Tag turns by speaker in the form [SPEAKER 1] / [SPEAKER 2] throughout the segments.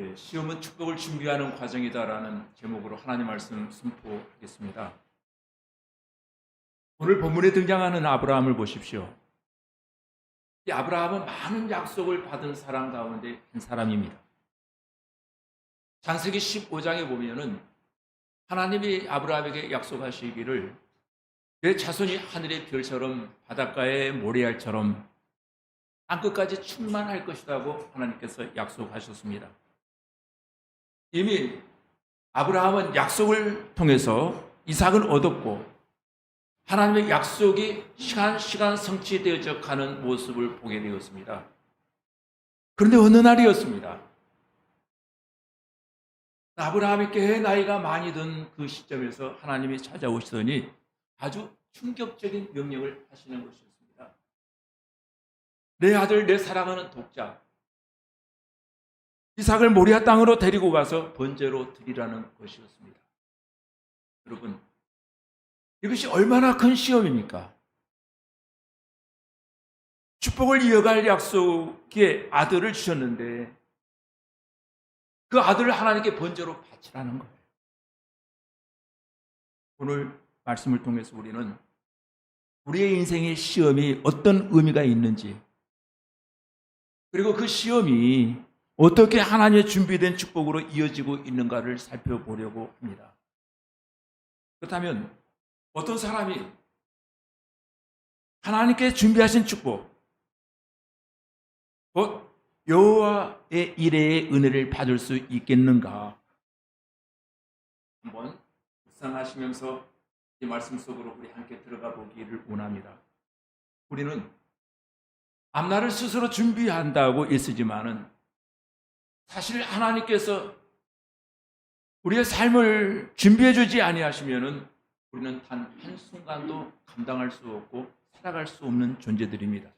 [SPEAKER 1] 네, 시험은 축복을 준비하는 과정이다라는 제목으로 하나님 말씀 선포하겠습니다. 오늘 본문에 등장하는 아브라함을 보십시오. 이 아브라함은 많은 약속을 받은 사람 가운데 한 사람입니다. 창세기 15장에 보면은 하나님이 아브라함에게 약속하시기를 내 자손이 하늘의 별처럼 바닷가의 모래알처럼 땅끝까지 충만할 것이라고 하나님께서 약속하셨습니다. 이미 아브라함은 약속을 통해서 이삭을 얻었고 하나님의 약속이 시간 성취되어져 가는 모습을 보게 되었습니다. 그런데 어느 날이었습니다. 아브라함이 꽤 나이가 많이 든 그 시점에서 하나님이 찾아오시더니 아주 충격적인 명령을 하시는 것이었습니다. 내 아들, 내 사랑하는 독자 이삭을 모리아 땅으로 데리고 가서 번제로 드리라는 것이었습니다. 여러분, 이것이 얼마나 큰 시험입니까? 축복을 이어갈 약속의 아들을 주셨는데 그 아들을 하나님께 번제로 바치라는 거예요. 오늘 말씀을 통해서 우리는 우리의 인생의 시험이 어떤 의미가 있는지, 그리고 그 시험이 어떻게 하나님의 준비된 축복으로 이어지고 있는가를 살펴보려고 합니다. 그렇다면 어떤 사람이 하나님께 준비하신 축복, 곧 여호와의 이레의 은혜를 받을 수 있겠는가? 한번 묵상하시면서 이 말씀 속으로 우리 함께 들어가 보기를 원합니다. 우리는 앞날을 스스로 준비한다고 애쓰지만은 사실 하나님께서 우리의 삶을 준비해 주지 아니하시면은 우리는 단 한순간도 감당할 수 없고 살아갈 수 없는 존재들입니다.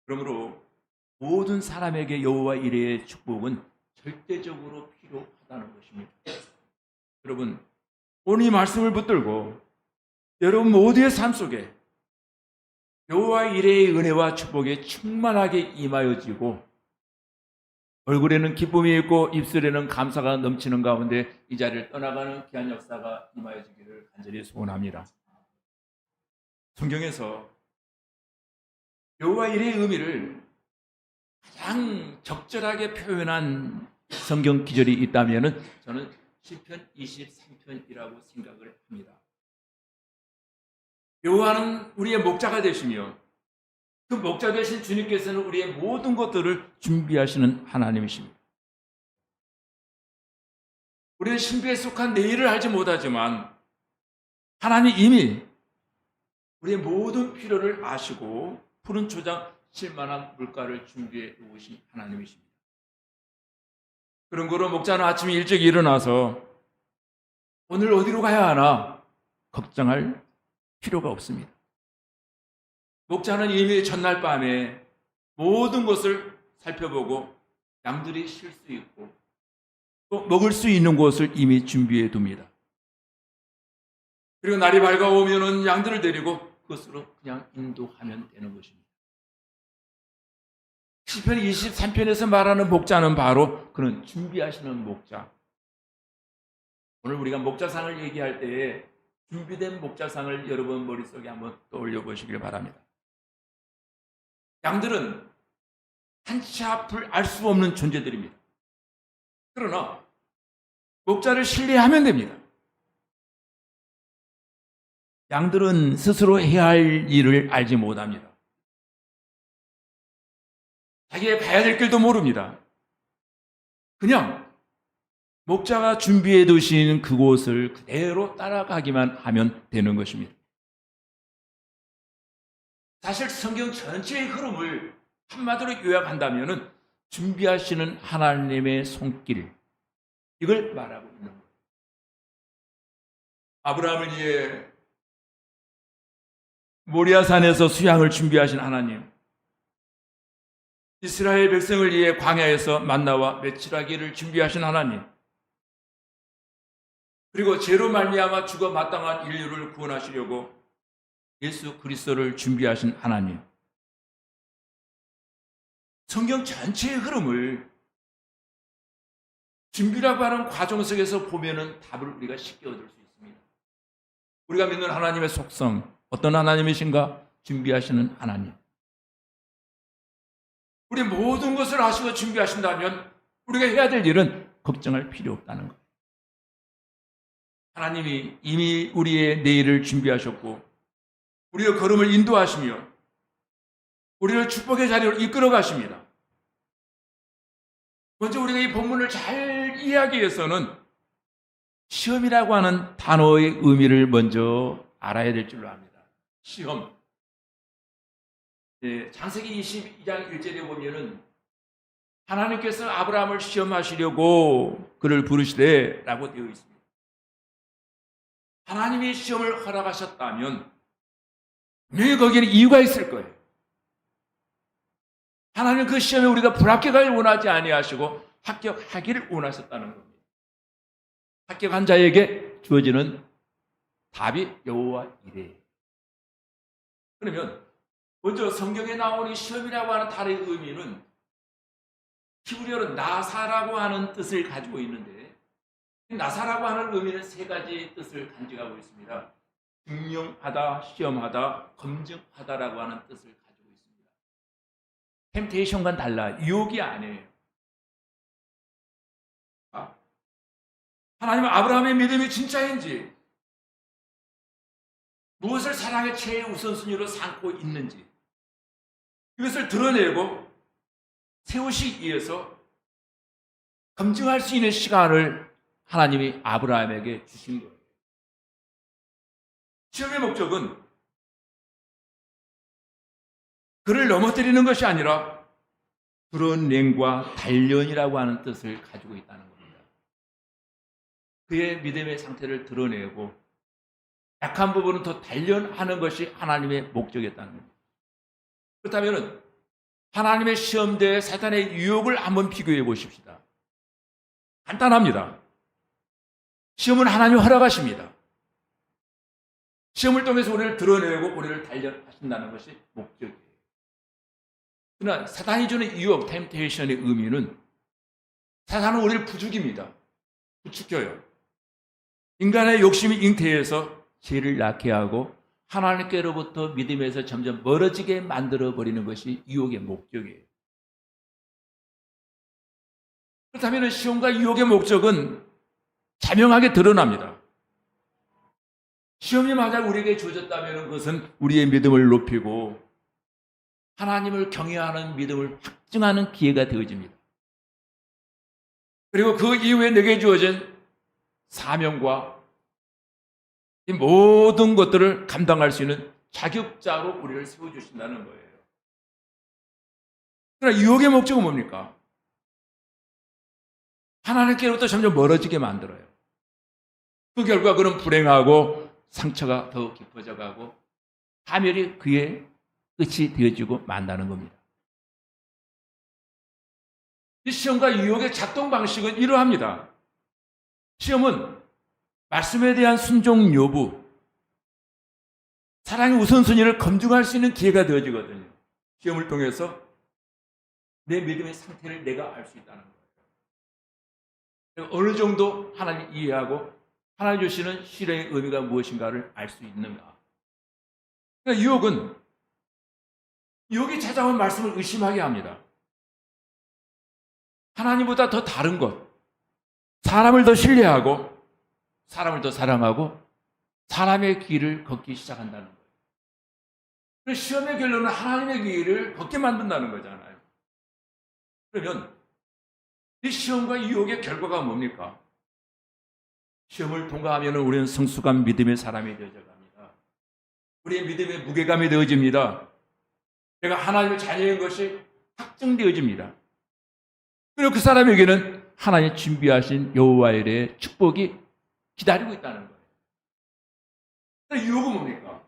[SPEAKER 1] 그러므로 모든 사람에게 여호와 이레의 축복은 절대적으로 필요하다는 것입니다. 여러분, 오늘 이 말씀을 붙들고 여러분 모두의 삶 속에 여호와 이레의 은혜와 축복이 충만하게 임하여지고 얼굴에는 기쁨이 있고 입술에는 감사가 넘치는 가운데 이 자리를 떠나가는 귀한 역사가 임하여지기를 간절히 소원합니다. 성경에서 여호와 이레의 의미를 가장 적절하게 표현한 성경 기절이 있다면 저는 시편 23편이라고 생각을 합니다. 여호와는 우리의 목자가 되시며 그 목자 되신 주님께서는 우리의 모든 것들을 준비하시는 하나님이십니다. 우리는 신비에 속한 내일을 알지 못하지만 하나님 이미 우리의 모든 필요를 아시고 푸른 초장 칠만한 물가를 준비해 놓으신 하나님이십니다. 그런 거로 목자는 아침에 일찍 일어나서 오늘 어디로 가야 하나 걱정할 필요가 없습니다. 목자는 이미 전날 밤에 모든 것을 살펴보고 양들이 쉴 수 있고 또 먹을 수 있는 곳을 이미 준비해 둡니다. 그리고 날이 밝아오면 양들을 데리고 그것으로 그냥 인도하면 되는 것입니다. 시편 23편에서 말하는 목자는 바로 그는 준비하시는 목자. 오늘 우리가 목자상을 얘기할 때에 준비된 목자상을 여러분 머릿속에 한번 떠올려 보시길 바랍니다. 양들은 한치 앞을 알 수 없는 존재들입니다. 그러나 목자를 신뢰하면 됩니다. 양들은 스스로 해야 할 일을 알지 못합니다. 자기의 가야 될 길도 모릅니다. 그냥 목자가 준비해 두신 그곳을 그대로 따라가기만 하면 되는 것입니다. 사실 성경 전체의 흐름을 한마디로 요약한다면 준비하시는 하나님의 손길, 이걸 말하고 있는 거예요. 아브라함을 위해 모리아산에서 수양을 준비하신 하나님, 이스라엘 백성을 위해 광야에서 만나와 메추라기를 준비하신 하나님, 그리고 죄로 말미암아 죽어 마땅한 인류를 구원하시려고 예수 그리스도를 준비하신 하나님. 성경 전체의 흐름을 준비라고 하는 과정 속에서 보면은 답을 우리가 쉽게 얻을 수 있습니다. 우리가 믿는 하나님의 속성, 어떤 하나님이신가? 준비하시는 하나님. 우리 모든 것을 아시고 준비하신다면 우리가 해야 될 일은 걱정할 필요 없다는 거예요. 하나님이 이미 우리의 내일을 준비하셨고 우리의 걸음을 인도하시며 우리를 축복의 자리로 이끌어 가십니다. 먼저 우리가 이 본문을 잘 이해하기 위해서는 시험이라고 하는 단어의 의미를 먼저 알아야 될 줄로 압니다. 시험. 창세기 22장 1절에 보면은 하나님께서 아브라함을 시험하시려고 그를 부르시되 라고 되어 있습니다. 하나님이 시험을 허락하셨다면 분명히 거기에는 이유가 있을 거예요. 하나님은 그 시험에 우리가 불합격하기를 원하지 아니하시고 합격하기를 원하셨다는 겁니다. 합격한 자에게 주어지는 답이 여호와 이레. 그러면 먼저 성경에 나오는 시험이라고 하는 단어의 의미는 히브리어로 나사라고 하는 뜻을 가지고 있는데 나사라고 하는 의미는 세 가지 뜻을 간직하고 있습니다. 증명하다, 시험하다, 검증하다라고 하는 뜻을 가지고 있습니다. 템테이션과는 달라. 유혹이 아니에요. 하나님은 아브라함의 믿음이 진짜인지 무엇을 사랑의 최우선순위로 삼고 있는지 이것을 드러내고 세우시기 위해서 검증할 수 있는 시간을 하나님이 아브라함에게 주신 거예요. 시험의 목적은 그를 넘어뜨리는 것이 아니라 드러냄과 단련이라고 하는 뜻을 가지고 있다는 겁니다. 그의 믿음의 상태를 드러내고 약한 부분은 더 단련하는 것이 하나님의 목적이었다는 겁니다. 그렇다면 하나님의 시험대에 사탄의 유혹을 한번 비교해 보십시다. 간단합니다. 시험은 하나님이 허락하십니다. 시험을 통해서 우리를 드러내고 우리를 단련하신다는 것이 목적이에요. 그러나 사탄이 주는 유혹, 템테이션의 의미는 사탄은 우리를 부죽입니다. 부추겨요. 인간의 욕심이 잉태해서 죄를 낳게 하고 하나님께로부터 믿음에서 점점 멀어지게 만들어버리는 것이 유혹의 목적이에요. 그렇다면 시험과 유혹의 목적은 자명하게 드러납니다. 시험이 만약 우리에게 주어졌다면 그것은 우리의 믿음을 높이고 하나님을 경외하는 믿음을 확증하는 기회가 되어집니다. 그리고 그 이후에 내게 주어진 사명과 이 모든 것들을 감당할 수 있는 자격자로 우리를 세워주신다는 거예요. 그러나 유혹의 목적은 뭡니까? 하나님께로부터 점점 멀어지게 만들어요. 그 결과 그는 불행하고 상처가 더 깊어져 가고 파멸이 그의 끝이 되어지고 만다는 겁니다. 이 시험과 유혹의 작동 방식은 이러합니다. 시험은 말씀에 대한 순종 여부, 사랑의 우선순위를 검증할 수 있는 기회가 되어지거든요. 시험을 통해서 내 믿음의 상태를 내가 알 수 있다는 거예요. 어느 정도 하나님 이해하고 하나님 주시는 실행의 의미가 무엇인가를 알 수 있는가. 그러니까 유혹이 찾아온 말씀을 의심하게 합니다. 하나님보다 더 다른 것, 사람을 더 신뢰하고 사람을 더 사랑하고 사람의 길을 걷기 시작한다는 거예요. 시험의 결론은 하나님의 길을 걷게 만든다는 거잖아요. 그러면 이 시험과 유혹의 결과가 뭡니까? 시험을 통과하면 우리는 성숙한 믿음의 사람이 되어져 갑니다. 우리의 믿음의 무게감이 되어집니다. 내가 하나님의 자녀인 것이 확증되어집니다. 그리고 그 사람에게는 하나님이 준비하신 여호와의 축복이 기다리고 있다는 거예요. 유혹은 뭡니까?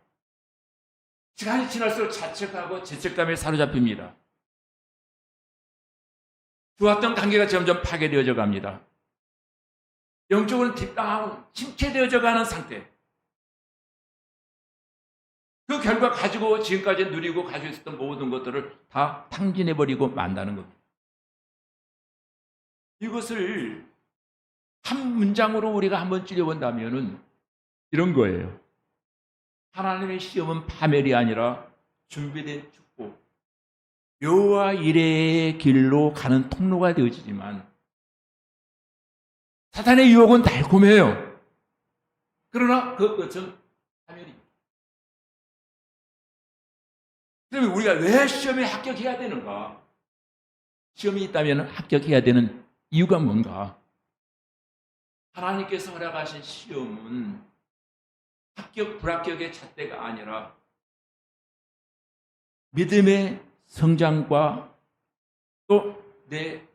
[SPEAKER 1] 시간이 지날수록 자책하고 죄책감에 사로잡힙니다. 좋았던 관계가 점점 파괴되어져 갑니다. 영적으로는 딥다운, 침체되어져 가는 상태. 그 결과 가지고 지금까지 누리고 가지고 있었던 모든 것들을 다 탕진해버리고 만다는 겁니다. 이것을 한 문장으로 우리가 한번 찔려본다면은 이런 거예요. 하나님의 시험은 파멸이 아니라 준비된 축복, 묘와 이레의 길로 가는 통로가 되어지지만 사탄의 유혹은 달콤해요. 그러나 그 끝은 파멸입니다. 그러면 우리가 왜 시험에 합격해야 되는가? 시험이 있다면 합격해야 되는 이유가 뭔가? 하나님께서 허락하신 시험은 합격, 불합격의 잣대가 아니라 믿음의 성장과 또 내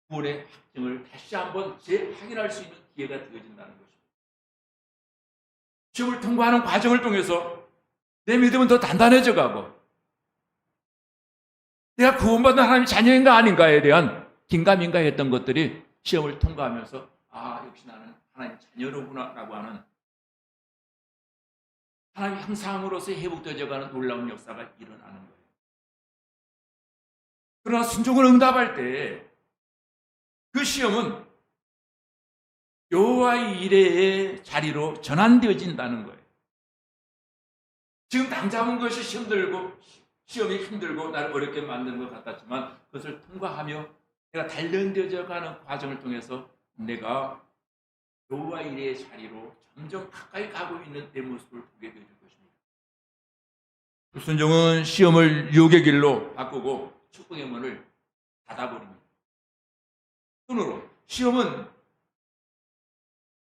[SPEAKER 1] 구원의 확증을 다시 한번 재확인할 수 있는 기회가 되어진다는 것입니다. 시험을 통과하는 과정을 통해서 내 믿음은 더 단단해져 가고 내가 구원받은 하나님의 자녀인가 아닌가에 대한 긴가민가 했던 것들이 시험을 통과하면서 아, 역시 나는 하나님의 자녀로구나 라고 하는 하나님의 형상으로서 회복되어져가는 놀라운 역사가 일어나는 거예요. 그러나 순종을 응답할 때 그 시험은 여호와의 이레의 자리로 전환되어진다는 거예요. 지금 당 잡은 것이 시험이 힘들고 나를 어렵게 만드는 것 같았지만 그것을 통과하며 내가 단련되어져 가는 과정을 통해서 내가 여호와의 이레의 자리로 점점 가까이 가고 있는 내 모습을 보게 될 것입니다. 불순종은 시험을 유혹의 길로 바꾸고 축복의 문을 닫아버립니다. 손으로 시험은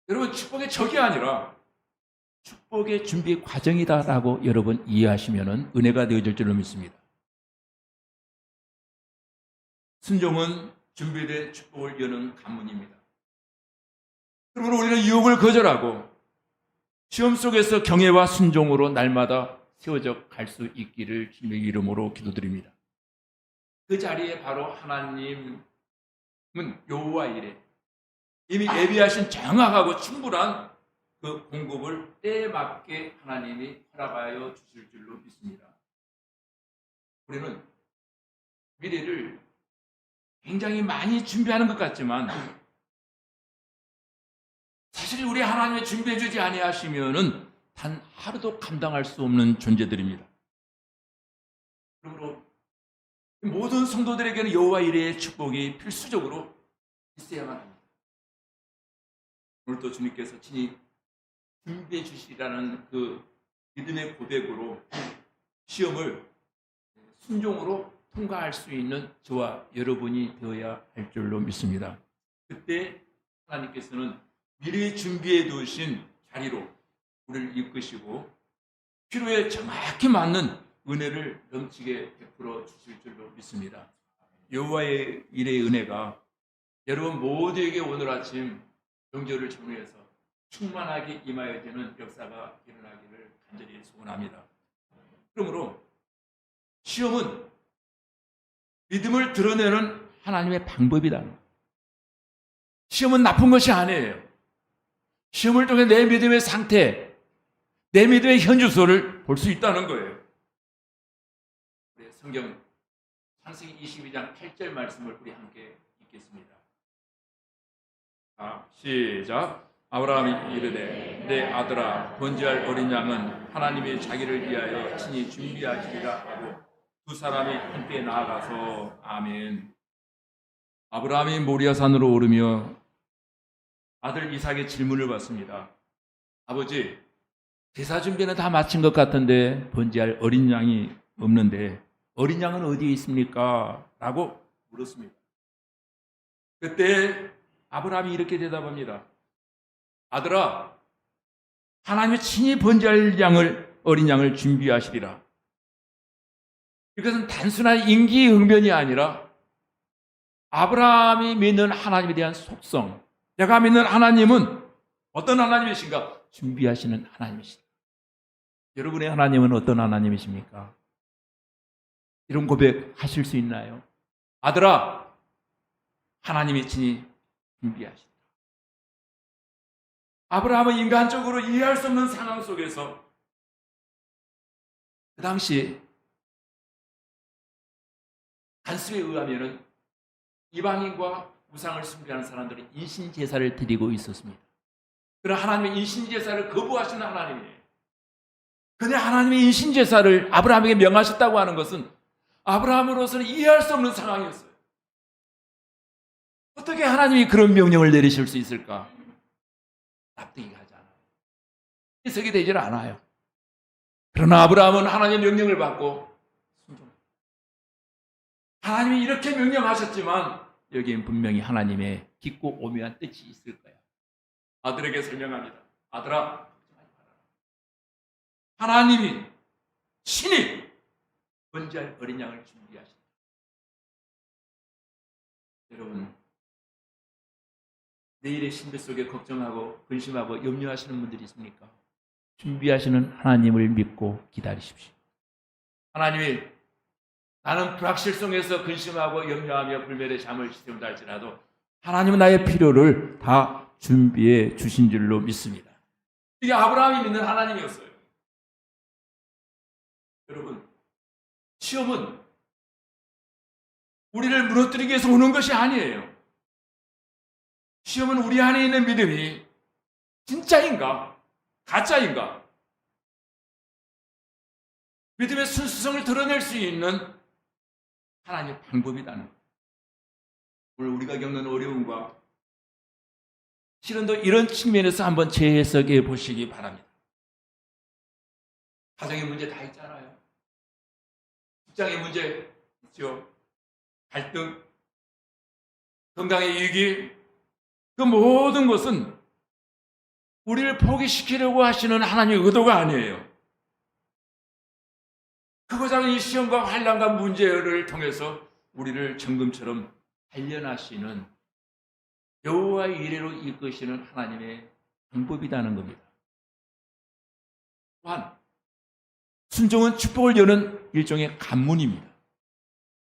[SPEAKER 1] 여러분 축복의 적이 아니라 축복의 준비 과정이다라고 여러분 이해하시면 은혜가 되어질 줄로 믿습니다. 순종은 준비된 축복을 여는 관문입니다. 그러므로 우리는 유혹을 거절하고 시험 속에서 경외와 순종으로 날마다 세워져 갈 수 있기를 주님의 이름으로 기도드립니다. 그 자리에 바로 하나님은 여호와 이레 이미 예비하신 정확하고 충분한 그 공급을 때에 맞게 하나님이 허락하여 주실 줄로 믿습니다. 우리는 미래를 굉장히 많이 준비하는 것 같지만 사실 우리 하나님이 준비해 주지 아니하시면은 단 하루도 감당할 수 없는 존재들입니다. 그러므로 모든 성도들에게는 여호와 이레의 축복이 필수적으로 있어야만 합니다. 오늘도 주님께서 친히 준비해 주시라는 그 믿음의 고백으로 시험을 순종으로 통과할 수 있는 저와 여러분이 되어야 할 줄로 믿습니다. 그때 하나님께서는 미리 준비해 두신 자리로 우리를 이끄시고 필요에 정확히 맞는 은혜를 넘치게 베풀어 주실 줄로 믿습니다. 여호와의 이레의 은혜가 여러분 모두에게 오늘 아침 명절을 정리해서 충만하게 임하여지는 역사가 일어나기를 간절히 소원합니다. 그러므로 시험은 믿음을 드러내는 하나님의 방법이다. 시험은 나쁜 것이 아니에요. 시험을 통해 내 믿음의 상태, 내 믿음의 현주소를 볼 수 있다는 거예요. 성경 창세기 22장 8절 말씀을 우리 함께 읽겠습니다. 시작. 아브라함이 이르되 내 아들아 번제할 어린 양은 하나님이 자기를 위하여 친히 준비하시리라 하고 두 사람이 함께 나아가서 아멘. 아브라함이 모리아산으로 오르며 아들 이삭의 질문을 받습니다. 아버지, 제사 준비는 다 마친 것 같은데 번제할 어린 양이 없는데 어린 양은 어디에 있습니까? 라고 물었습니다. 그때 아브라함이 이렇게 대답합니다. 아들아, 하나님이 친히 번제할 어린 양을 준비하시리라. 이것은 단순한 임기응변이 아니라 아브라함이 믿는 하나님에 대한 속성, 내가 믿는 하나님은 어떤 하나님이신가? 준비하시는 하나님이시다. 여러분의 하나님은 어떤 하나님이십니까? 이런 고백 하실 수 있나요? 아들아, 하나님이 친히 준비하신다. 아브라함은 인간적으로 이해할 수 없는 상황 속에서 그 당시 간수에 의하면 이방인과 우상을 숭배하는 사람들은 인신제사를 드리고 있었습니다. 그러나 하나님의 인신제사를 거부하시는 하나님이에요. 그런데 하나님의 인신제사를 아브라함에게 명하셨다고 하는 것은 아브라함으로서는 이해할 수 없는 상황이었어요. 어떻게 하나님이 그런 명령을 내리실 수 있을까? 납득이 가지 않아요. 해석이 되질 않아요. 그러나 아브라함은 하나님의 명령을 받고 순종합니다. 하나님이 이렇게 명령하셨지만 여기엔 분명히 하나님의 깊고 오묘한 뜻이 있을 거야. 아들에게 설명합니다. 아들아, 하나님이 신이 번제할 어린 양을 준비하신다. 여러분, 내일의 신비 속에 걱정하고 근심하고 염려하시는 분들이 있습니까? 준비하시는 하나님을 믿고 기다리십시오. 하나님이 나는 불확실성에서 근심하고 염려하며 불멸의 잠을 지새운다 할지라도 하나님은 나의 필요를 다 준비해 주신 줄로 믿습니다. 이게 아브라함이 믿는 하나님이었어요. 여러분, 시험은 우리를 무너뜨리기 위해서 오는 것이 아니에요. 시험은 우리 안에 있는 믿음이 진짜인가 가짜인가 믿음의 순수성을 드러낼 수 있는 하나님의 방법이라는 거예요. 오늘 우리가 겪는 어려움과 시련도 이런 측면에서 한번 재해석해 보시기 바랍니다. 가정의 문제 다 있잖아요. 직장의 문제 있죠. 갈등, 건강의 위기, 그 모든 것은 우리를 포기시키려고 하시는 하나님의 의도가 아니에요. 크고 작은 이 시험과 환난과 문제를 통해서 우리를 정금처럼 단련하시는 여호와의 이레로 이끄시는 하나님의 방법이라는 겁니다. 또한 순종은 축복을 여는 일종의 관문입니다.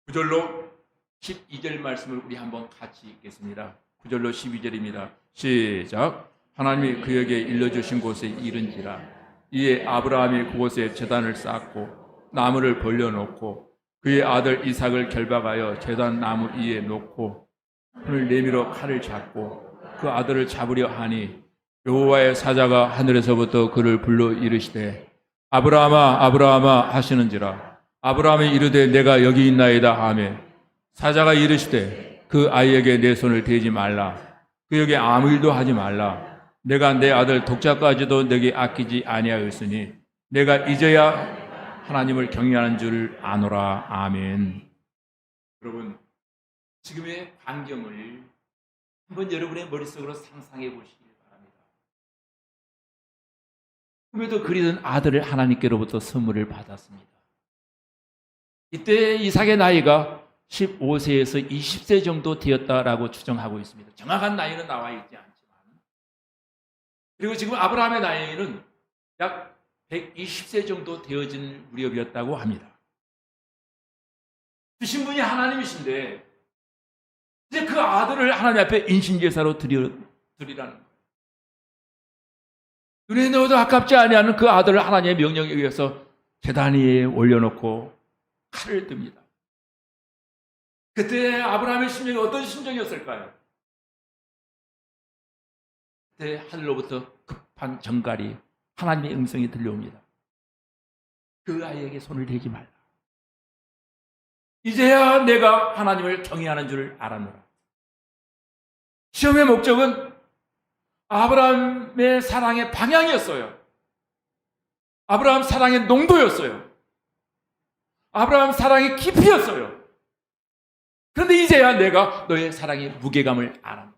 [SPEAKER 1] 9절로 12절 말씀을 우리 한번 같이 읽겠습니다. 9절로 12절입니다. 시작. 하나님이 그에게 일러주신 곳에 이른지라 이에 아브라함이 그곳에 제단을 쌓고 나무를 벌려놓고 그의 아들 이삭을 결박하여 제단 나무 위에 놓고 손을 내밀어 칼을 잡고 그 아들을 잡으려 하니 여호와의 사자가 하늘에서부터 그를 불러 이르시되 아브라함아 아브라함아 하시는지라 아브라함이 이르되 내가 여기 있나이다 하매 사자가 이르시되 그 아이에게 내 손을 대지 말라 그에게 아무 일도 하지 말라 내가 내 아들 독자까지도 내게 아끼지 아니하였으니 내가 이제야 하나님을 경외하는 줄 아노라. 아멘. 여러분, 지금의 광경을 한번 여러분의 머릿속으로 상상해 보시기 바랍니다. 꿈에도 그리던 아들을 하나님께로부터 선물을 받았습니다. 이때 이삭의 나이가 15세에서 20세 정도 되었다라고 추정하고 있습니다. 정확한 나이는 나와 있지 않지만. 그리고 지금 아브라함의 나이는 약 120세 정도 되어진 무렵이었다고 합니다. 주신 분이 하나님이신데 이제 그 아들을 하나님 앞에 인신제사로 드리라는 거예요. 눈에 넣어도 아깝지 아니하는 그 아들을 하나님의 명령에 의해서 제단 위에 올려놓고 칼을 듭니다. 그때 아브라함의 심정이 어떤 심정이었을까요? 그때 하늘로부터 급한 정갈이 하나님의 음성이 들려옵니다. 그 아이에게 손을 대지 말라. 이제야 내가 하나님을 경외하는 줄 알았노라. 시험의 목적은 아브라함의 사랑의 방향이었어요. 아브라함 사랑의 농도였어요. 아브라함 사랑의 깊이였어요. 그런데 이제야 내가 너의 사랑의 무게감을 알았노라.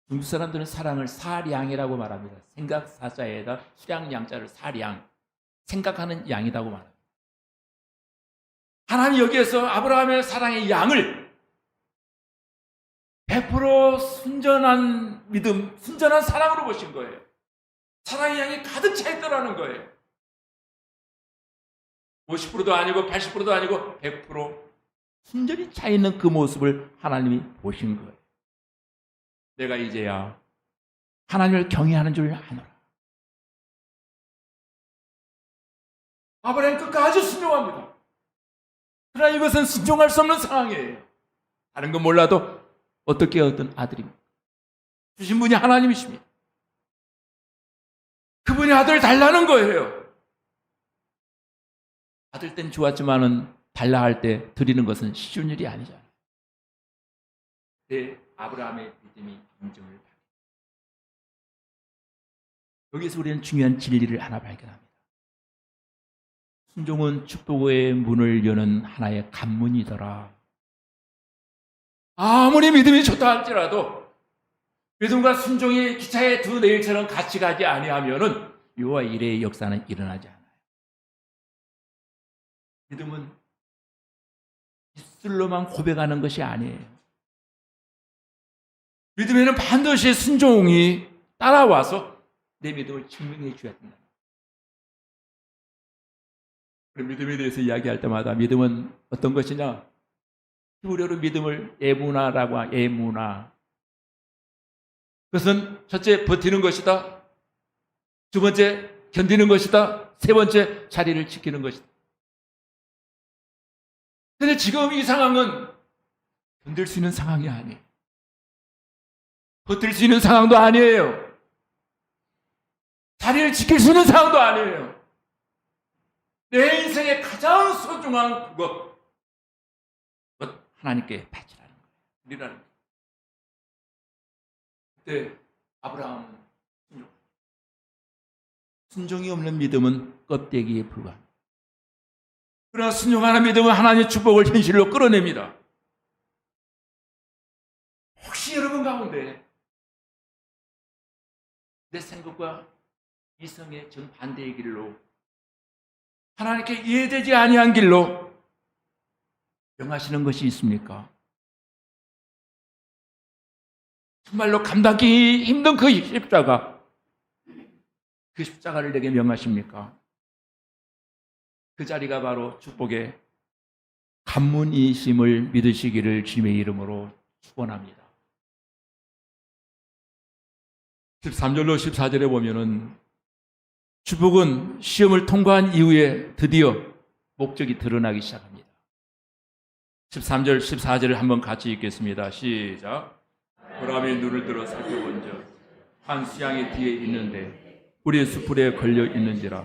[SPEAKER 1] 중국 사람들은 사랑을 사량이라고 말합니다. 생각 사자에다 수량 양자를 사량, 생각하는 양이라고 말합니다. 하나님 여기에서 아브라함의 사랑의 양을 100% 순전한 믿음, 순전한 사랑으로 보신 거예요. 사랑의 양이 가득 차 있더라는 거예요. 50%도 아니고 80%도 아니고 100% 순전히 차 있는 그 모습을 하나님이 보신 거예요. 내가 이제야 하나님을 경외하는 줄 아노라. 아브라함 끝까지 순종합니다. 그러나 이것은 순종할 수 없는 상황이에요. 다른 건 몰라도 어떻게 얻은 아들입니까? 주신 분이 하나님이십니다. 그분이 아들 달라는 거예요. 받을 땐 좋았지만은 달라 할 때 드리는 것은 쉬운 일이 아니잖아요. 그때 아브라함의 믿음이 인정을 받습니다. 여기서 우리는 중요한 진리를 하나 발견합니다. 순종은 축복의 문을 여는 하나의 관문이더라. 아무리 믿음이 좋다 할지라도 믿음과 순종이 기차의 두 레일처럼 같이 가지 아니하면은 여호와 일의 역사는 일어나지 않아요. 믿음은 입술로만 고백하는 것이 아니에요. 믿음에는 반드시 순종이 따라와서 내 믿음을 증명해 줘야 된다. 믿음에 대해서 이야기할 때마다 믿음은 어떤 것이냐? 히브리어로 믿음을 에무나라고 하죠. 에무나. 그것은 첫째 버티는 것이다. 두 번째 견디는 것이다. 세 번째 자리를 지키는 것이다. 그런데 지금 이 상황은 견딜 수 있는 상황이 아니에요. 버틸 수 있는 상황도 아니에요. 자리를 지킬 수 있는 상황도 아니에요. 내 인생의 가장 소중한 그것 하나님께 바치라는 거예요. 드리라는 거예요. 그때 아브라함은 순종이 없는 믿음은 껍데기에 불과합니다. 그러나 순종하는 믿음은 하나님의 축복을 현실로 끌어냅니다. 혹시 여러분 가운데 내 생각과 이성의 정반대의 길로 하나님께 이해되지 아니한 길로 명하시는 것이 있습니까? 정말로 감당하기 힘든 그 십자가, 그 십자가를 내게 명하십니까? 그 자리가 바로 축복의 관문이심을 믿으시기를 주님의 이름으로 축원합니다. 13절로 14절에 보면은 축복은 시험을 통과한 이후에 드디어 목적이 드러나기 시작합니다. 13절, 14절을 한번 같이 읽겠습니다. 시작. 아브라함이 눈을 들어 살펴본즉 한 수양이 뒤에 있는데 꿀이 수풀에 걸려 있는지라.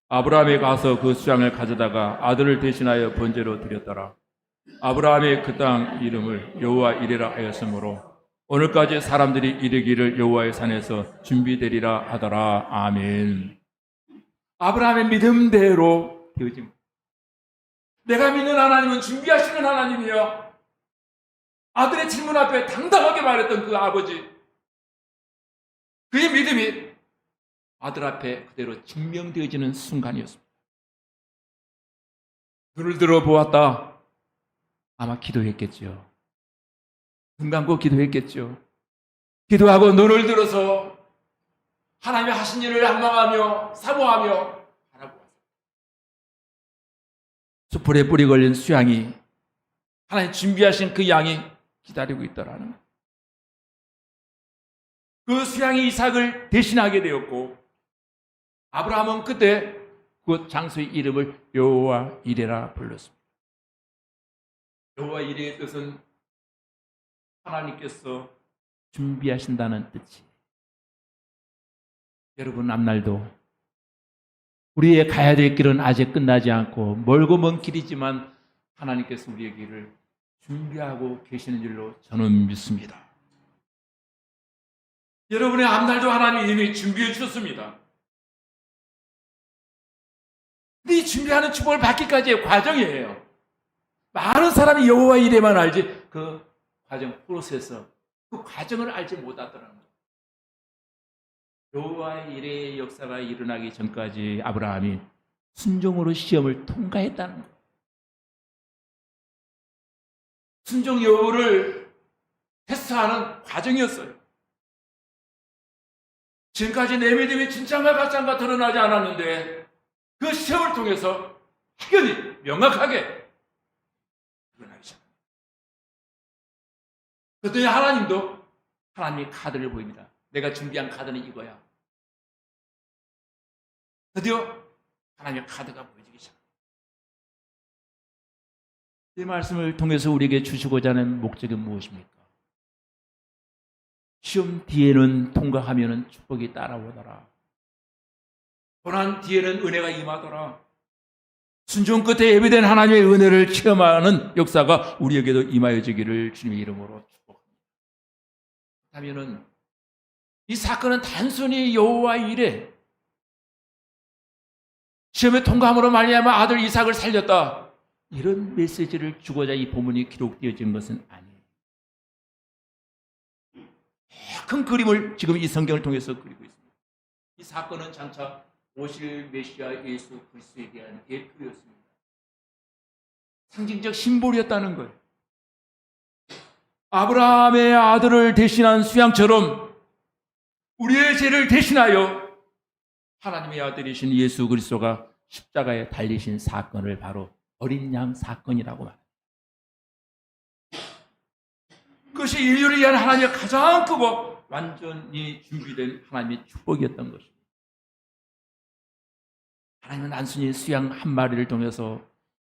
[SPEAKER 1] 아브라함이 가서 그 수양을 가져다가 아들을 대신하여 번제로 드렸더라. 아브라함이 그 땅 이름을 여호와 이레라 하였으므로 오늘까지 사람들이 이르기를 여호와의 산에서 준비되리라 하더라. 아멘. 아브라함의 믿음대로 되어집니다. 내가 믿는 하나님은 준비하시는 하나님이요. 아들의 질문 앞에 당당하게 말했던 그 아버지, 그의 믿음이 아들 앞에 그대로 증명되어지는 순간이었습니다. 눈을 들어 보았다. 아마 기도했겠죠. 눈 감고 기도했겠죠. 기도하고 눈을 들어서 하나님의 하신 일을 앙망하며 사모하며 바라보았습니다. 수풀에 뿌리 걸린 수양이, 하나님 준비하신 그 양이 기다리고 있더라는 것. 그 수양이 이삭을 대신하게 되었고, 아브라함은 그때 그 장소의 이름을 여호와 이레라 불렀습니다. 여호와 이레의 뜻은 하나님께서 준비하신다는 뜻이에요. 여러분, 앞날도 우리의 가야 될 길은 아직 끝나지 않고 멀고 먼 길이지만 하나님께서 우리의 길을 준비하고 계시는 줄로 저는 믿습니다. 여러분의 앞날도 하나님이 이미 준비해 주셨습니다. 이 준비하는 축복을 받기까지의 과정이에요. 많은 사람이 여호와 이레만 알지 그 과정, 프로세스, 그 과정을 알지 못하더라는 거예요. 여호와 이레의 역사가 일어나기 전까지 아브라함이 순종으로 시험을 통과했다는 거예요. 순종 여부를 테스트하는 과정이었어요. 지금까지 내 믿음이 진짜인가 가짜인가 드러나지 않았는데 그 시험을 통해서 확연히 명확하게 드러나기 시작합니다. 그랬더니 하나님도 하나님의 카드를 보입니다. 내가 준비한 카드는 이거야. 드디어 하나님의 카드가 보여지기 시작합니다. 이 말씀을 통해서 우리에게 주시고자 하는 목적이 무엇입니까? 시험 뒤에는 통과하면 축복이 따라오더라. 고난 뒤에는 은혜가 임하더라. 순종 끝에 예비된 하나님의 은혜를 체험하는 역사가 우리에게도 임하여지기를 주님의 이름으로 축복합니다. 그렇다면 이 사건은 단순히 여호와의 일에 시험에 통과함으로 말미암아 아들 이삭을 살렸다, 이런 메시지를 주고자 이 본문이 기록되어진 것은 아니에요. 큰 그림을 지금 이 성경을 통해서 그리고 있습니다. 이 사건은 장차 오실 메시아 예수 그리스도에 대한 예표였습니다. 상징적 심볼이었다는 거예요. 아브라함의 아들을 대신한 수양처럼 우리의 죄를 대신하여 하나님의 아들이신 예수 그리스도가 십자가에 달리신 사건을 바로 어린 양 사건이라고 말합니다. 그것이 인류를 위한 하나님의 가장 크고 완전히 준비된 하나님의 축복이었던 것입니다. 하나님은 단순히 수양 한 마리를 통해서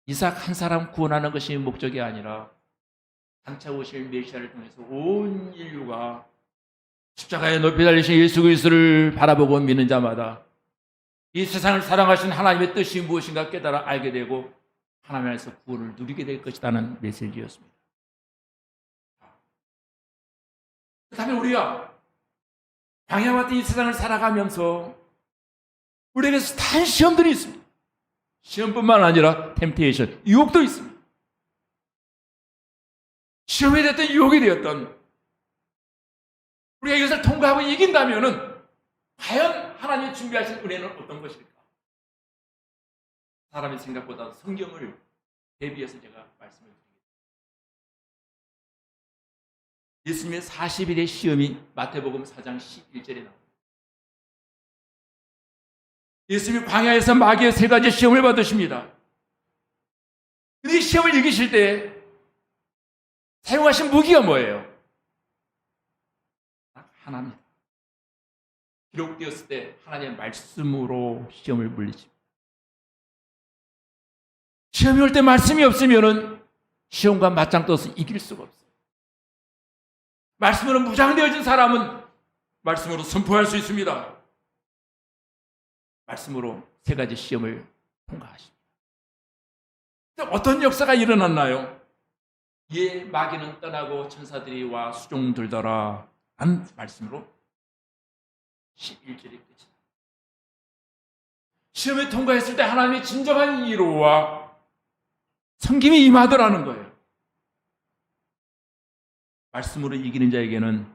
[SPEAKER 1] 이삭 한 사람 구원하는 것이 목적이 아니라 장차 오실 메시아를 통해서 온 인류가 십자가에 높이 달리신 예수 그리스도를 바라보고 믿는 자마다 이 세상을 사랑하신 하나님의 뜻이 무엇인가 깨달아 알게 되고 하나님 안에서 구원을 누리게 될 것이라는 메시지였습니다. 그렇다면 우리가 광야와 같은 이 세상을 살아가면서 우리에게서 단 시험들이 있습니다. 시험뿐만 아니라 템테이션, 유혹도 있습니다. 시험이 됐든 유혹이 되었든 우리가 이것을 통과하고 이긴다면 과연 하나님이 준비하신 은혜는 어떤 것일까? 사람의 생각보다 성경을 대비해서 제가 말씀을 드리겠습니다. 예수님의 40일의 시험이 마태복음 4장 11절에 나옵니다. 예수님이 광야에서 마귀의 3가지 시험을 받으십니다. 이 시험을 이기실 때 사용하신 무기가 뭐예요? 하나입니다. 기록되었을 때 하나님의 말씀으로 시험을 물리십니다. 시험이 올 때 말씀이 없으면 시험과 맞짱 떠서 이길 수가 없어요. 말씀으로 무장되어진 사람은 말씀으로 선포할 수 있습니다. 말씀으로 3가지 시험을 통과하십니다. 어떤 역사가 일어났나요? 예, 마귀는 떠나고 천사들이 와 수종 들더라 한 말씀으로 11절이 끝이다. 시험에 통과했을 때 하나님의 진정한 위로와 섬김이 임하더라는 거예요. 말씀으로 이기는 자에게는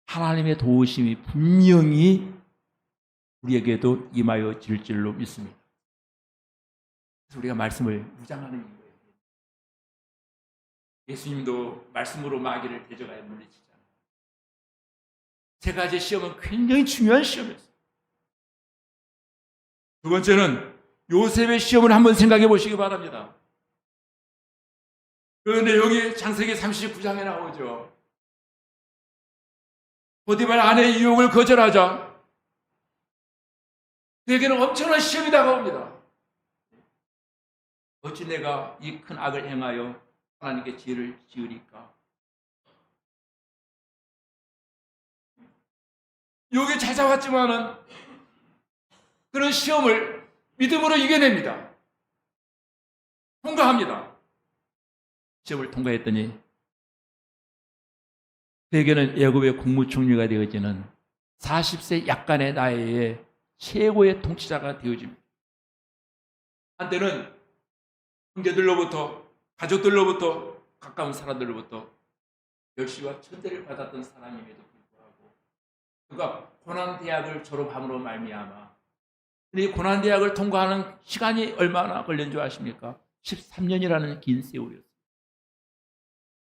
[SPEAKER 1] 하나님의 도우심이 분명히 우리에게도 임하여질 줄로 믿습니다. 그래서 우리가 말씀을 무장하는 이유예요. 예수님도 말씀으로 마귀를 대적하여 물리치잖아요. 3가지 시험은 굉장히 중요한 시험이었어요. 두 번째는 요셉의 시험을 한번 생각해 보시기 바랍니다. 그 내용이 창세기 39장에 나오죠. 보디발 아내의 유혹을 거절하자 그에게는 엄청난 시험이 다가옵니다. 어찌 내가 이 큰 악을 행하여 하나님께 죄를 지으리까? 유혹이 찾아왔지만은 그런 시험을 믿음으로 이겨냅니다. 통과합니다. 시험을 통과했더니 그에게는 애굽의 국무총리가 되어지는 40세 약간의 나이에 최고의 통치자가 되어집니다. 한때는 형제들로부터, 가족들로부터, 가까운 사람들로부터 멸시와 천대를 받았던 사람임에도 불구하고 그가 고난대학을 졸업함으로 말미암아, 이 고난대학을 통과하는 시간이 얼마나 걸린 줄 아십니까? 13년이라는 긴 세월이었어요.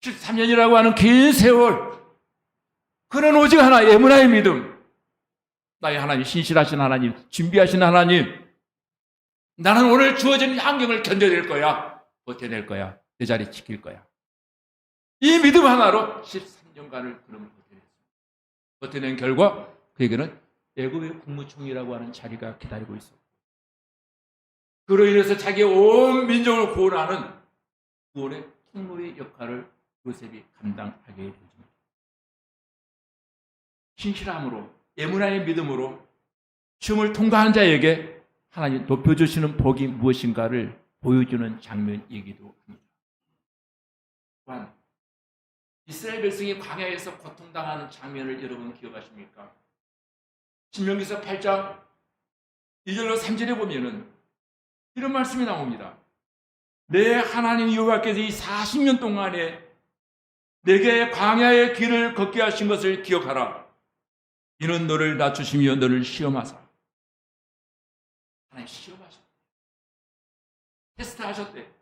[SPEAKER 1] 13년이라고 하는 긴 세월, 그는 오직 하나, 에무나의 믿음. 나의 하나님, 신실하신 하나님, 준비하신 하나님, 나는 오늘 주어진 환경을 견뎌낼 거야, 버텨낼 거야, 내 자리 지킬 거야. 이 믿음 하나로 13년간을 그는 버텨냈습니다. 버텨낸 결과 그에게는 애굽의 국무총리라고 하는 자리가 기다리고 있었고, 그로 인해서 자기의 온 민족을 구원하는 구원의 통로의 역할을 요셉이 감당하게 됩니다. 신실함으로, 예문하의 믿음으로 시험을 통과한 자에게 하나님 높여주시는 복이 무엇인가를 보여주는 장면이기도 합니다. 또한 이스라엘 백성이 광야에서 고통당하는 장면을 여러분 기억하십니까? 신명기서 8장 2절로 3절에 보면은 이런 말씀이 나옵니다. 내 하나님 여호와께서 이 40년 동안에 내게 광야의 길을 걷게 하신 것을 기억하라. 이는 너를 낮추시며 너를 시험하사. 하나님 시험하셨대. 테스트하셨대.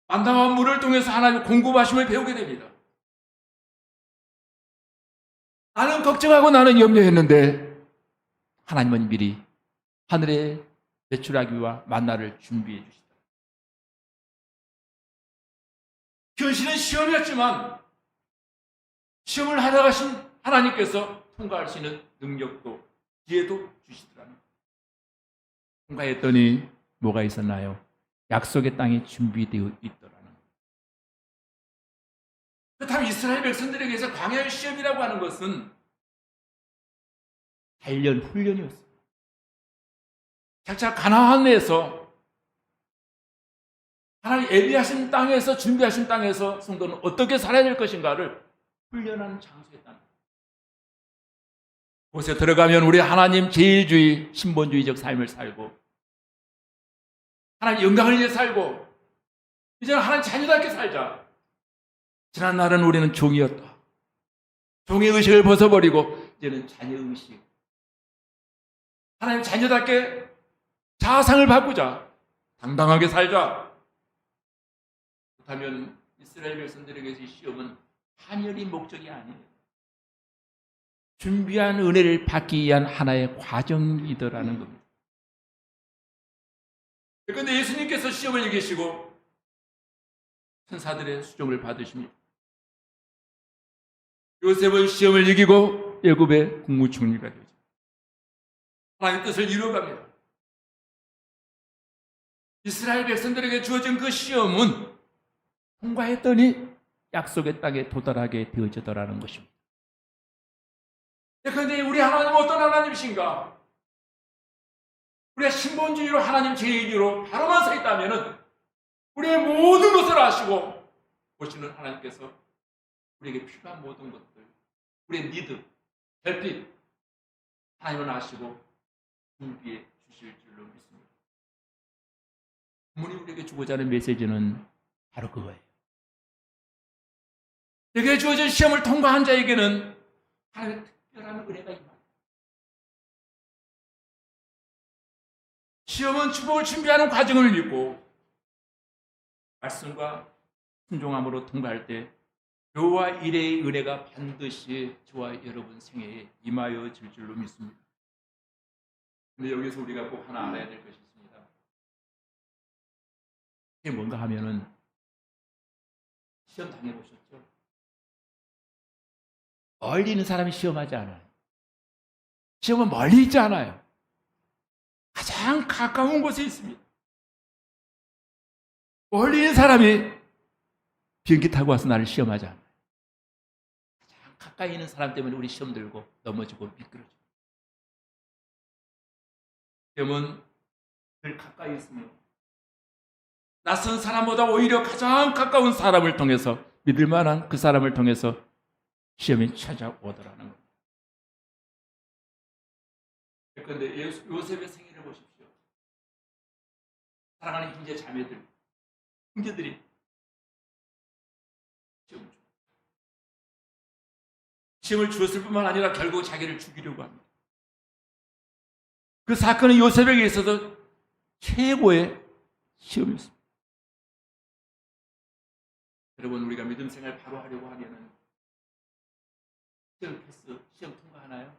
[SPEAKER 1] 만당한 물을 통해서 하나님 공급하심을 배우게 됩니다. 나는 걱정하고 나는 염려했는데 하나님은 미리 하늘에 배출하기와 만나를 준비해 주시다. 현실은 시험이었지만 시험을 하다 가신 하나님께서 통과할 수 있는 능력도 지혜도 주시더라는 거예요. 통과했더니 뭐가 있었나요? 약속의 땅이 준비되어 있더라는 거예요. 그렇다면 이스라엘 백성들에게서 광야의 시험이라고 하는 것은 단련, 훈련이었어요. 각자 가나안에서 하나님 예비하신 땅에서, 준비하신 땅에서 성도는 어떻게 살아야 될 것인가를 훈련하는 장소였다는 거예요. 곳에 들어가면 우리 하나님 제일주의, 신본주의적 삶을 살고 하나님 영광을 위해 살고 이제는 하나님 자녀답게 살자. 지난 날은 우리는 종이었다. 종의 의식을 벗어버리고 이제는 자녀 의식. 하나님 자녀답게 자상을 바꾸자. 당당하게 살자. 그렇다면 이스라엘 백성들에게서 이 시험은 한열이 목적이 아니에요. 준비한 은혜를 받기 위한 하나의 과정이더라는 겁니다. 그런데 예수님께서 시험을 이기시고 천사들의 수종을 받으십니다. 요셉은 시험을 이기고 애굽의 국무총리가 되죠. 하나님의 뜻을 이루어갑니다. 이스라엘 백성들에게 주어진 그 시험은 통과했더니 약속의 땅에 도달하게 되어지더라는 것입니다. 그런데 우리 하나님은 어떤 하나님이신가? 우리가 신본주의로 하나님 제일주의로 바로만 서 있다면 우리의 모든 것을 아시고 보시는 하나님께서 우리에게 필요한 모든 것들, 우리의 니드, 별빛 하나님은 아시고 준비해 주실 줄로 믿습니다. 부모님 우리에게 주고자 하는 메시지는 바로 그거예요. 내게 주어진 시험을 통과한 자에게는 하나님의 특별한 은혜가 임합니다. 시험은 축복을 준비하는 과정을 믿고 말씀과 순종함으로 통과할 때 여호와 이레의 은혜가 반드시 저와 여러분 생애에 임하여 질 줄로 믿습니다. 그런데 여기서 우리가 꼭 하나 알아야 될 것이 있습니다. 이게 뭔가 하면은 시험 당해보셨죠? 멀리 있는 사람이 시험하지 않아요. 시험은 멀리 있지 않아요. 가장 가까운 곳에 있습니다. 멀리 있는 사람이 비행기 타고 와서 나를 시험하지 않아요. 가장 가까이 있는 사람 때문에 우리 시험 들고 넘어지고 미끄러져. 시험은 늘 가까이 있으며 낯선 사람보다 오히려 가장 가까운 사람을 통해서 믿을 만한 그 사람을 통해서 시험이 찾아오더라는 겁니다. 그런데 요셉의 생애를 보십시오. 사랑하는 형제 자매들, 형제들이 시험을 주었을 뿐만 아니라 결국 자기를 죽이려고 합니다. 그 사건은 요셉에게 있어서 최고의 시험이었습니다. 여러분, 우리가 믿음 생활 바로 하려고 하면은 시험 패스, 시험 통과하나요?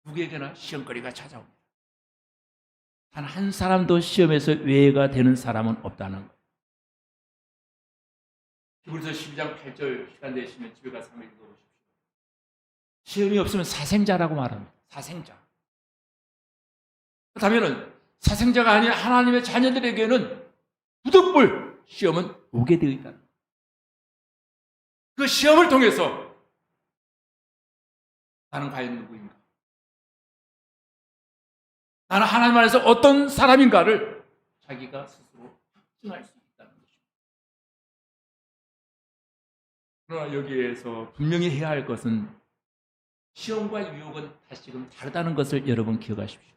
[SPEAKER 1] 누구에게나 시험거리가 찾아옵니다. 단 한 사람도 시험에서 외가 되는 사람은 없다는 거예요. 히브리서 12장 8절 시간 되시면 집에 가서 한번 읽어보십시오. 시험이 없으면 사생자라고 말합니다. 사생자. 그렇다면 사생자가 아닌 하나님의 자녀들에게는 부득불 시험은 오게 되어 있다. 그 시험을 통해서 나는 과연 누구인가? 나는 하나님 안에서 어떤 사람인가를 자기가 스스로 확증할 수 있다는 것입니다. 그러나 여기에서 분명히 해야 할 것은 시험과 유혹은 다시금 다르다는 것을 여러분 기억하십시오.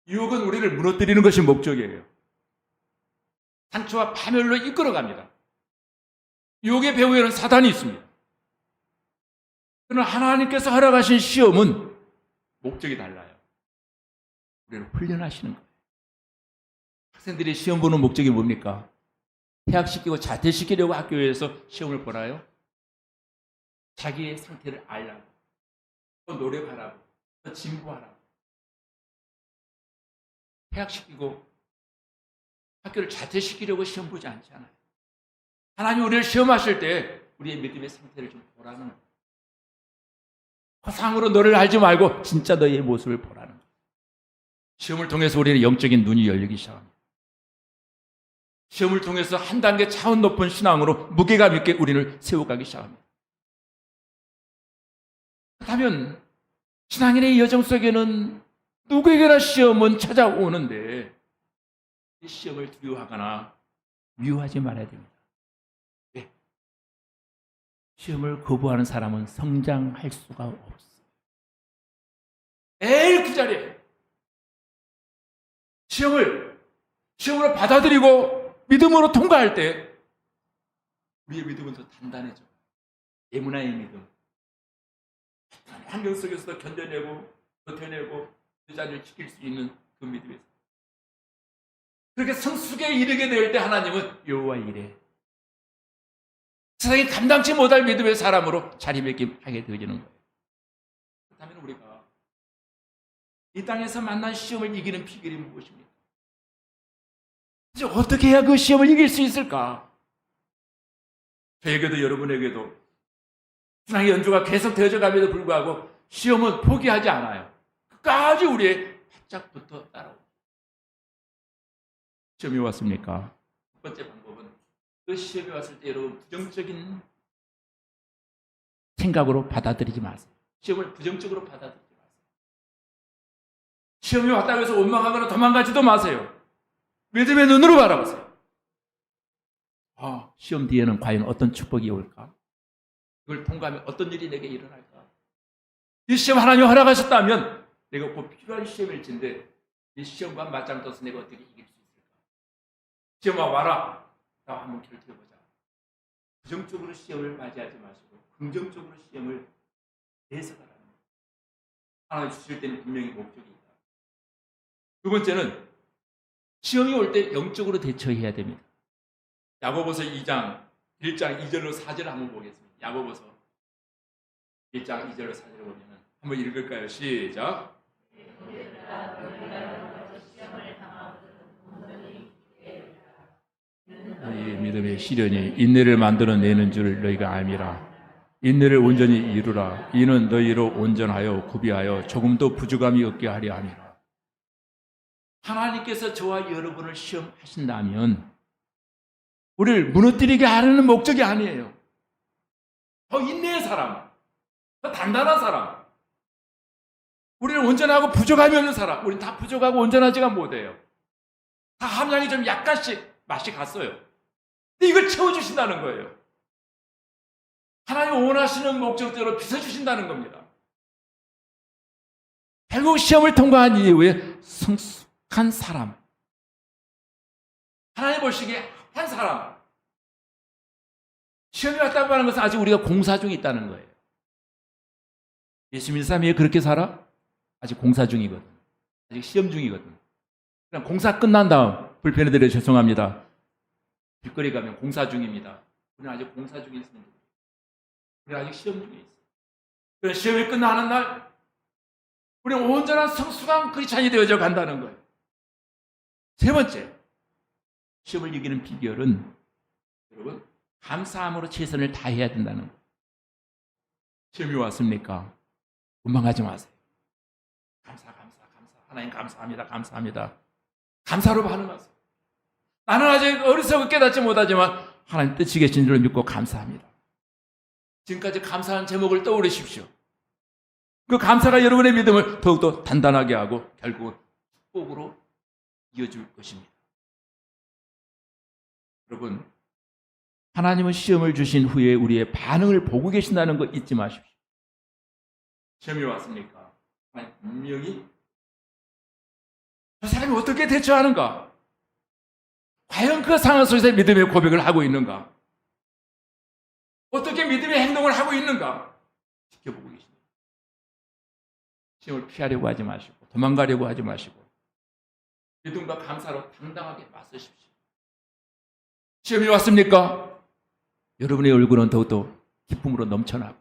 [SPEAKER 1] 유혹은 우리를 무너뜨리는 것이 목적이에요. 상처와 파멸로 이끌어갑니다. 유혹의 배후에는 사단이 있습니다. 그러나 하나님께서 허락하신 시험은 목적이 달라요. 우리를 훈련하시는 거예요. 학생들이 시험 보는 목적이 뭡니까? 퇴학시키고 자퇴시키려고 학교에서 시험을 보나요? 자기의 상태를 알라고, 또 노력하라고, 또 진부하라고. 퇴학시키고 학교를 자퇴시키려고 시험 보지 않잖아요. 하나님 우리를 시험하실 때 우리의 믿음의 상태를 좀 보라는 거예요. 허상으로 너를 알지 말고 진짜 너의 모습을 보라는 거예요. 시험을 통해서 우리는 영적인 눈이 열리기 시작합니다. 시험을 통해서 한 단계 차원 높은 신앙으로 무게감 있게 우리를 세워가기 시작합니다. 그렇다면 신앙인의 여정 속에는 누구에게나 시험은 찾아오는데 이 시험을 두려워하거나 미워하지 말아야 됩니다. 왜? 시험을 거부하는 사람은 성장할 수가 없어요. 매일 그 자리에 시험으로 받아들이고 믿음으로 통과할 때 우리의 믿음은 더 단단해져요. 예문화의 믿음. 환경 속에서도 견뎌내고 버텨내고 그 자리를 지킬 수 있는 그 믿음에서 그렇게 성숙에 이르게 될 때 하나님은 여호와 이레 세상이 감당치 못할 믿음의 사람으로 자리매김하게 되어지는 거예요. 그렇다면 우리가 이 땅에서 만난 시험을 이기는 비결이 무엇입니까? 이제 어떻게 해야 그 시험을 이길 수 있을까? 저에게도 여러분에게도 신앙의 연주가 계속 되어져 감에도 불구하고 시험은 포기하지 않아요. 끝까지 우리의 바짝 붙어 따라오고. 시험이 왔습니까? 첫 번째 방법은 그 시험이 왔을 때 여러분 부정적인 생각으로 받아들이지 마세요. 시험을 부정적으로 받아들이지 마세요. 시험이 왔다고 해서 원망하거나 도망가지도 마세요. 믿음의 눈으로 바라보세요. 시험 뒤에는 과연 어떤 축복이 올까? 그걸 통과하면 어떤 일이 내게 일어날까? 이 시험 하나님 허락하셨다면 내가 곧 필요한 시험일진데 이 시험과 맞짱 떠서 내가 어떻게 이길 수 있을까? 시험아 와라. 나 한번 결정해보자. 부정적으로 시험을 맞이하지 마시고 긍정적으로 시험을 해석하라는 거예요. 하나님 주실 때는 분명히 목적이 있다. 두 번째는 시험이 올 때 영적으로 대처해야 됩니다. 야고보서 2장 1장 2절로 4절을 한번 보겠습니다. 야고보서 1장 2절로 4절을 보면 한번 읽을까요? 시작. 너희 믿음의 시련이 인내를 만들어내는 줄 너희가 알미라. 인내를 온전히 이루라. 이는 너희로 온전하여 구비하여 조금도 부족함이 없게 하려 함이라. 하나님께서 저와 여러분을 시험하신다면 우리를 무너뜨리게 하려는 목적이 아니에요. 더 인내의 사람, 더 단단한 사람, 우리는 온전하고 부족함이 없는 사람, 우리는 다 부족하고 온전하지가 못해요. 다 함량이 좀 약간씩 맛이 갔어요. 근데 이걸 채워주신다는 거예요. 하나님 원하시는 목적대로 빚어주신다는 겁니다. 결국 시험을 통과한 이후에 성숙한 사람, 하나님 보시기에 한 사람, 시험이 왔다고 하는 것은 아직 우리가 공사 중에 있다는 거예요. 예수 믿는 사람이 왜 그렇게 살아? 아직 공사 중이거든. 아직 시험 중이거든. 그냥 공사 끝난 다음 불편해드려 죄송합니다. 길거리 가면 공사 중입니다. 우리는 아직 공사 중에 있습니다. 우리는 아직 시험 중에 있어요. 그래서 시험이 끝나는 날 우리는 온전한 성숙한 크리스찬이 되어져 간다는 거예요. 세 번째, 시험을 이기는 비결은 여러분 감사함으로 최선을 다해야 된다는 거예요. 시험이 왔습니까? 원망하지 마세요. 감사. 하나님 감사합니다. 감사로 반응하세요. 나는 아직 어리석어 깨닫지 못하지만 하나님 뜻이 계신 줄 믿고 감사합니다. 지금까지 감사한 제목을 떠올리십시오. 그 감사가 여러분의 믿음을 더욱더 단단하게 하고 결국은 축복으로 이어줄 것입니다. 여러분, 하나님은 시험을 주신 후에 우리의 반응을 보고 계신다는 거 잊지 마십시오. 시험이 왔습니까? 아니, 분명히 저 사람이 어떻게 대처하는가? 과연 그 상황 속에서 믿음의 고백을 하고 있는가? 어떻게 믿음의 행동을 하고 있는가? 지켜보고 계십니다. 시험을 피하려고 하지 마시고 도망가려고 하지 마시고 믿음과 감사로 당당하게 맞서십시오. 시험이 왔습니까? 여러분의 얼굴은 더욱더 기쁨으로 넘쳐나고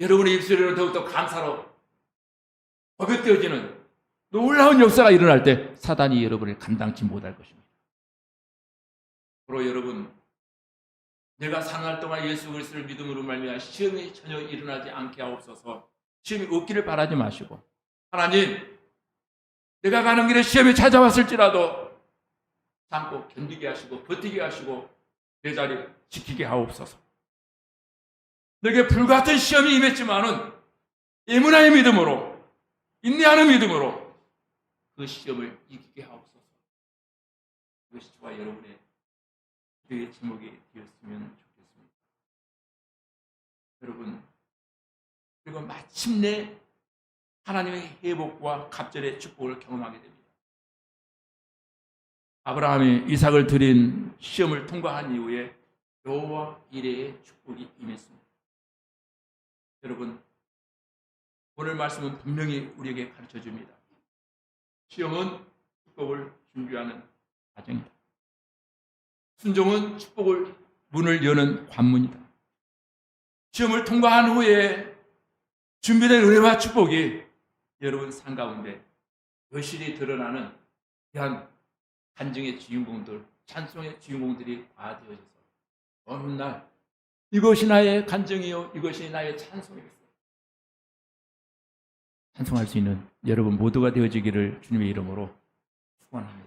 [SPEAKER 1] 여러분의 입술에는 더욱더 감사로 버긋되어지는 놀라운 역사가 일어날 때 사단이 여러분을 감당치 못할 것입니다. 바로 여러분, 내가 사는 동안 예수 그리스도를 믿음으로 말미암아 시험이 전혀 일어나지 않게 하옵소서. 시험이 없기를 바라지 마시고, 하나님, 내가 가는 길에 시험이 찾아왔을지라도 참고 견디게 하시고 버티게 하시고 내 자리 지키게 하옵소서. 내게 불같은 시험이 임했지만은 애문의 믿음으로, 인내하는 믿음으로 그 시험을 이기게 하옵소서. 이것이 저와 여러분의 기도의 제목이 되었으면 좋겠습니다. 여러분, 그리고 마침내 하나님의 회복과 갑절의 축복을 경험하게 됩니다. 아브라함이 이삭을 드린 시험을 통과한 이후에 여호와 이레의 축복이 임했습니다. 여러분, 오늘 말씀은 분명히 우리에게 가르쳐 줍니다. 시험은 축복을 준비하는 과정이다. 순종은 축복을 문을 여는 관문이다. 시험을 통과한 후에 준비된 은혜와 축복이 여러분 삶 가운데 여실히 드러나는 귀한 간증의 주인공들, 찬송의 주인공들이 과되어져서 어느 날 이것이 나의 간증이요, 이것이 나의 찬송이겠어요. 찬송할 수 있는 여러분 모두가 되어지기를 주님의 이름으로 축원합니다.